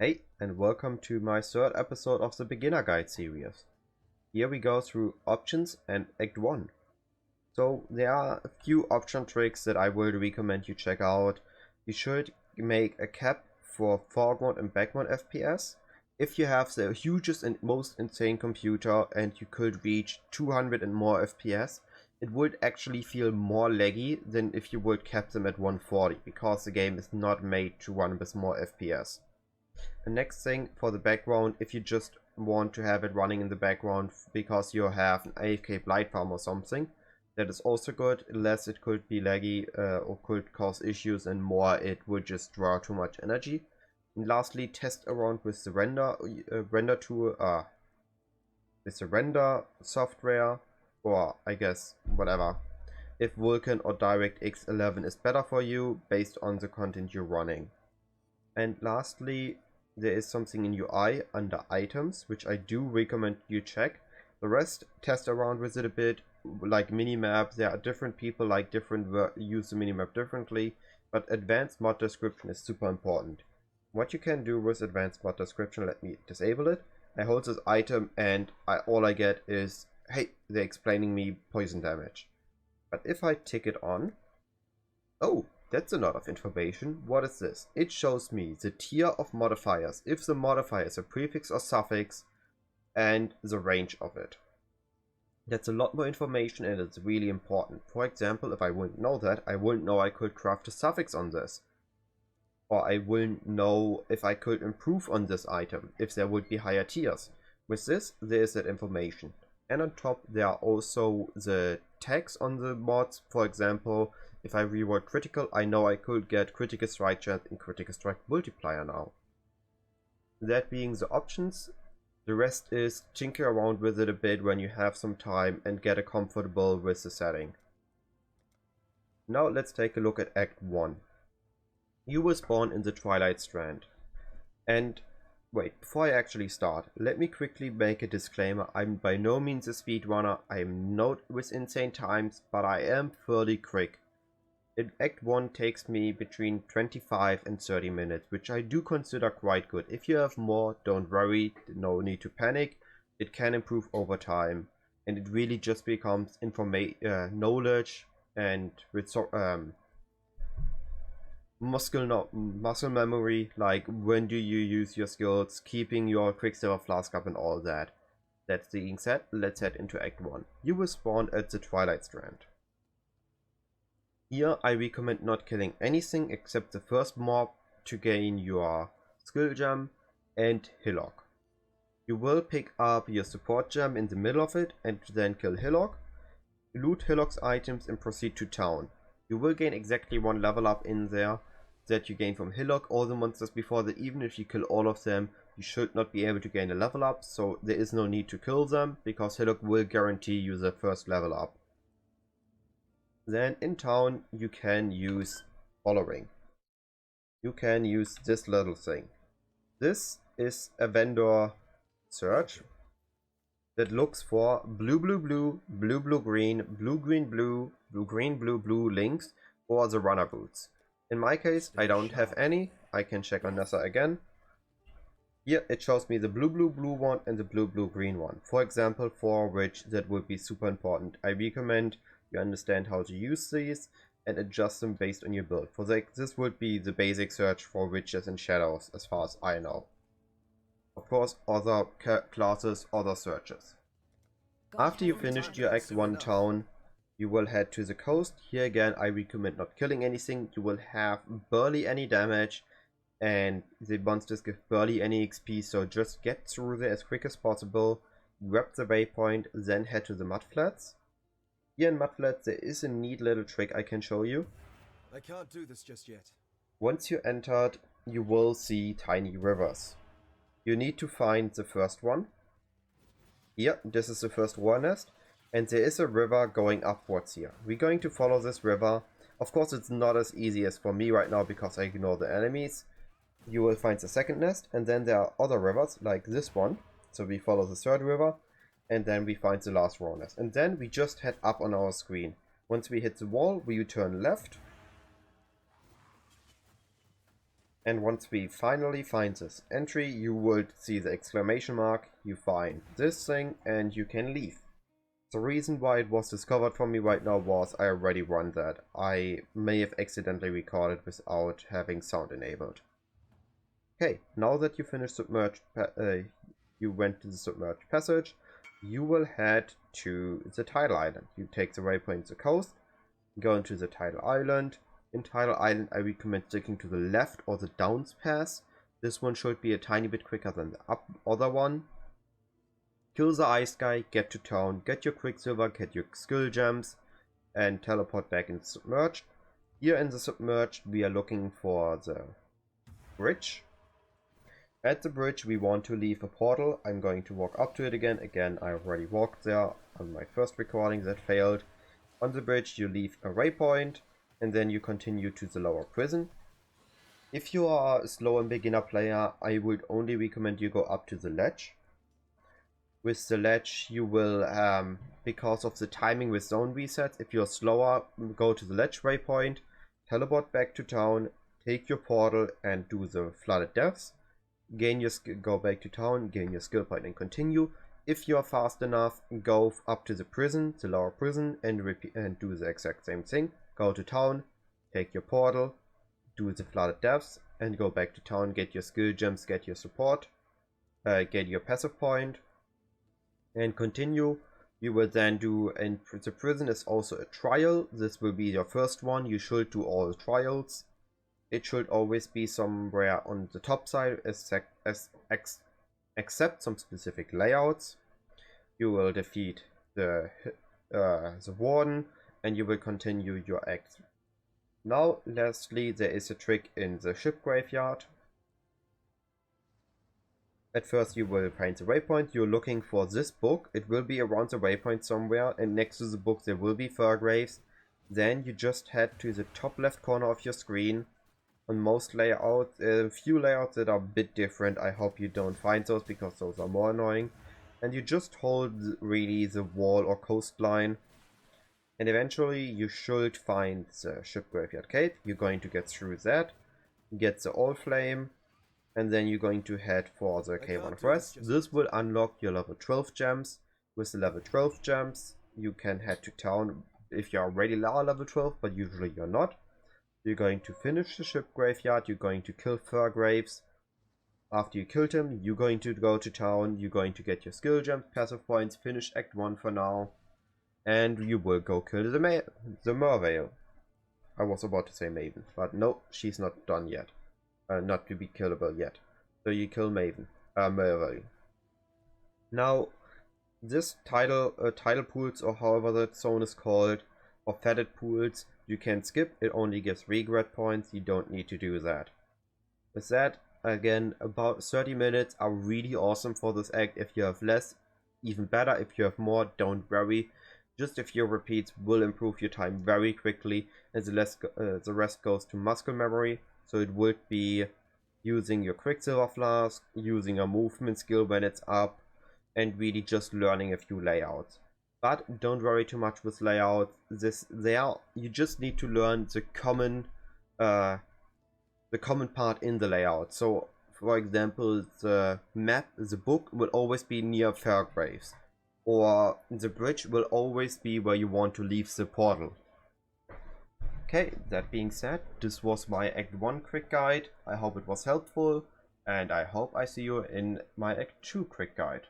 Hey, and welcome to my third episode of the Beginner Guide series. Here we go through options and Act 1. So there are a few option tricks that I would recommend you check out. You should make a cap for foreground and background FPS. If you have the hugest and most insane computer and you could reach 200 and more FPS, it would actually feel more laggy than if you would cap them at 140, because the game is not made to run with more FPS. The next thing for the background, if you just want to have it running in the background because you have an AFK blight farm or something, that is also good. Less it could be laggy or could cause issues, and more it would just draw too much energy. And lastly, test around with the render tool, with the render software, or I guess whatever, if Vulkan or DirectX 11 is better for you based on the content you're running. And lastly, there is something in UI under items, which I do recommend you check. The rest, test around with it a bit, like minimap. There are different people like use the minimap differently, but advanced mod description is super important. What you can do with advanced mod description, let me disable it. I hold this item and all I get is, hey, they're explaining me poison damage. But if I tick it on, oh, that's a lot of information. What is this? It shows me the tier of modifiers, if the modifier is a prefix or suffix, and the range of it. That's a lot more information and it's really important. For example, if I wouldn't know that, I wouldn't know I could craft a suffix on this. Or I wouldn't know if I could improve on this item, if there would be higher tiers. With this, there is that information. And on top, there are also the tags on the mods. For example, if I reward critical, I know I could get critical strike chance and critical strike multiplier now. That being the options, the rest is tinker around with it a bit when you have some time and get comfortable with the setting. Now let's take a look at Act 1. You will spawn in the Twilight Strand. And wait, before I actually start, let me quickly make a disclaimer. I'm by no means a speedrunner. I am not with insane times, but I am fairly quick. Act 1 takes me between 25 and 30 minutes, which I do consider quite good. If you have more, don't worry, no need to panic. It can improve over time, and it really just becomes knowledge and muscle memory, like when do you use your skills, keeping your quicksilver flask up and all that. That being said, let's head into Act 1. You will spawn at the Twilight Strand. Here I recommend not killing anything except the first mob to gain your skill gem and Hillock. You will pick up your support gem in the middle of it and then kill Hillock. Loot Hillock's items and proceed to town. You will gain exactly 1 level up in there that you gain from Hillock. All the monsters before that, even if you kill all of them, you should not be able to gain a level up, so there is no need to kill them because Hillock will guarantee you the first level up. Then in town you can use following. You can use this little thing. This is a vendor search that looks for blue blue blue, blue blue green, blue green blue, blue green blue blue links for the runner boots. In my case, I don't have any. I can check on Nessa again. Here it shows me the blue blue blue one and the blue blue green one. For example, for which that would be super important. I recommend you understand how to use these and adjust them based on your build. For this would be the basic search for witches and shadows as far as I know. Of course, other classes, other searches. After you finished your Act 1 town, you will head to the coast. Here again, I recommend not killing anything. You will have barely any damage and the monsters give barely any XP, so just get through there as quick as possible. Grab the waypoint, then head to the mudflats. Here in mudflats there is a neat little trick I can show you. I can't do this just yet. Once you entered, you will see tiny rivers. You need to find the first one. Here, this is the first war nest, and there is a river going upwards here. We're going to follow this river. Of course, it's not as easy as for me right now because I ignore the enemies. You will find the second nest, and then there are other rivers like this one. So we follow the third river, and then we find the last war nest. And then we just head up on our screen. Once we hit the wall, we turn left. And once we finally find this entry, you will see the exclamation mark, you find this thing, and you can leave. The reason why it was discovered for me right now was I already run that. I may have accidentally recorded without having sound enabled. Okay, now that you finished you went to the submerged passage, you will head to the tidal island. You take the waypoint to the coast, go into the tidal island. In tidal island, I recommend sticking to the left or the downs path. This one should be a tiny bit quicker than the other one. Kill the ice guy, get to town, get your quicksilver, get your skill gems, and teleport back in submerged. Here in the submerged, we are looking for the bridge. At the bridge, we want to leave a portal. I'm going to walk up to it again. Again, I already walked there on my first recording that failed. On the bridge, you leave a waypoint, and then you continue to the lower prison. If you are a slow and beginner player, I would only recommend you go up to the ledge. With the ledge, you will, because of the timing with zone resets, if you're slower, go to the ledge waypoint, teleport back to town, take your portal and do the flooded depths. Go back to town, gain your skill point and continue. If you are fast enough, go up to the prison, the lower prison, and repeat and do the exact same thing. Go to town, take your portal, do the flooded depths, and go back to town, get your skill gems, get your support, get your passive point, and continue. You will then do, and the prison is also a trial. This will be your first one. You should do all the trials. It should always be somewhere on the top side, except some specific layouts. You will defeat the warden, and you will continue your act. Now, lastly, there is a trick in the ship graveyard. At first you will find the waypoint, you're looking for this book, it will be around the waypoint somewhere, and next to the book there will be fur graves. Then you just head to the top left corner of your screen. On most layouts, a few layouts that are a bit different, I hope you don't find those because those are more annoying. And you just hold really the wall or coastline. And eventually you should find the ship graveyard cave. You're going to get through that, get the all flame, and then you're going to head for the K1 of Rest. This will unlock your level 12 gems. With the level 12 gems, you can head to town if you're already level 12, but usually you're not. You're going to finish the ship graveyard, you're going to kill fur graves. After you killed him, you're going to go to town, you're going to get your skill gems, passive points, finish Act 1 for now. And you will go kill the merveil. I was about to say Maven, but no, she's not done yet. Not to be killable yet. So you kill Merveil. Now, this tidal pools, or however that zone is called, or fetid pools, you can skip. It only gives regret points. You don't need to do that. With that, again, about 30 minutes are really awesome for this act. If you have less, even better. If you have more, don't worry. Just a few repeats will improve your time very quickly, and the rest goes to muscle memory. So it would be using your quicksilver flask, using a movement skill when it's up, and really just learning a few layouts. But don't worry too much with layouts. You just need to learn the common part in the layout. So for example, the book will always be near Fairgraves, or the bridge will always be where you want to leave the portal. Okay, that being said, this was my Act 1 quick guide. I hope it was helpful, and I hope I see you in my Act 2 quick guide.